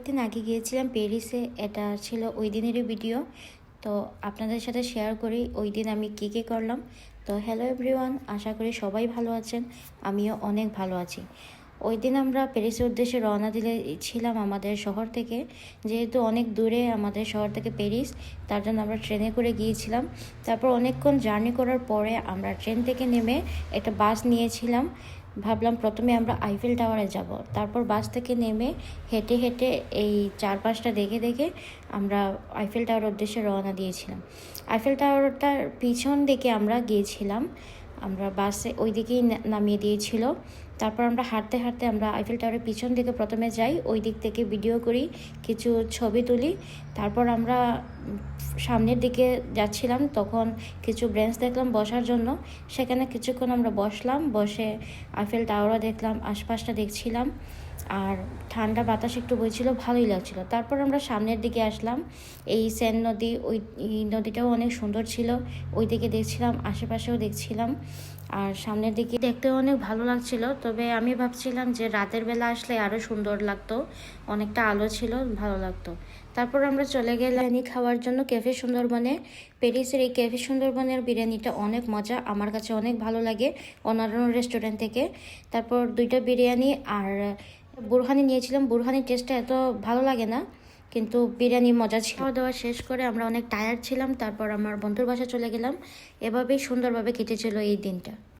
কয়েকদিন আগে গিয়েছিলাম প্যারিসে, এটা ছিল ওই দিনেরই ভিডিও। তো আপনাদের সাথে শেয়ার করি ওই দিন আমি কী কী করলাম। তো হ্যালো এভরিওয়ান, আশা করি সবাই ভালো আছেন, আমিও অনেক ভালো আছি। ওই দিন আমরা প্যারিসের উদ্দেশ্যে রওনা ছিলাম আমাদের শহর থেকে, যেহেতু অনেক দূরে আমাদের শহর থেকে প্যারিস, তার জন্য আমরা ট্রেনে করে গিয়েছিলাম। তারপর অনেকক্ষণ জার্নি করার পরে আমরা ট্রেন থেকে নেমে একটা বাস নিয়েছিলাম। ভাবলাম প্রথমে আমরা আইফেল টাওয়ারে যাব, তারপর বাস থেকে নেমে হেঁটে হেঁটে এই চারপাশটা দেখে দেখে আমরা আইফেল টাওয়ারের উদ্দেশ্যে রওনা দিয়েছিলাম। আইফেল টাওয়ারটার পিছন দিকে আমরা গিয়েছিলাম, আমরা বাসে ওই দিকেই নামিয়ে দিয়েছিল। তারপর আমরা হাঁটতে হাঁটতে আমরা আইফেল টাওয়ারের পিছন দিকে প্রথমে যাই, ওই দিক থেকে ভিডিও করি, কিছু ছবি তুলি। তারপর আমরা সামনের দিকে যাচ্ছিলাম, তখন কিছু ব্রেঞ্চ দেখলাম বসার জন্য, সেখানে কিছুক্ষণ আমরা বসলাম, বসে আইফেল টাওয়ারও দেখলাম, আশপাশটা দেখছিলাম, আর ঠান্ডা বাতাস একটু বইছিল, ভালোই লাগছিল। তারপর আমরা সামনের দিকে আসলাম, এই সেন নদী, ওই নদীটাও অনেক সুন্দর ছিল, ওই দিকে দেখছিলাম, আশেপাশেও দেখছিলাম, আর সামনের দিকে দেখতে অনেক ভালো লাগছিল। তবে আমি ভাবছিলাম যে রাতের বেলা আসলে আরও সুন্দর লাগতো, অনেকটা আলো ছিল, ভালো লাগতো। তারপর আমরা চলে গেলাম বিরিয়ানি খাওয়ার জন্য ক্যাফে সুন্দরবনে। প্যারিসের এই ক্যাফে সুন্দরবনের বিরিয়ানিটা অনেক মজা, আমার কাছে অনেক ভালো লাগে অন্যান্য রেস্টুরেন্ট থেকে। তারপর 2টা বিরিয়ানি আর বুরহানি নিয়েছিলাম, বুরহানির টেস্টটা এত ভালো লাগে না, কিন্তু বিরিয়ানি মজা ছিল। খাওয়া দাওয়া শেষ করে আমরা অনেক টায়ার্ড ছিলাম, তারপর আমার বন্ধুর বাসায় চলে গেলাম। এভাবেই সুন্দরভাবে কেটেছিল এই দিনটা।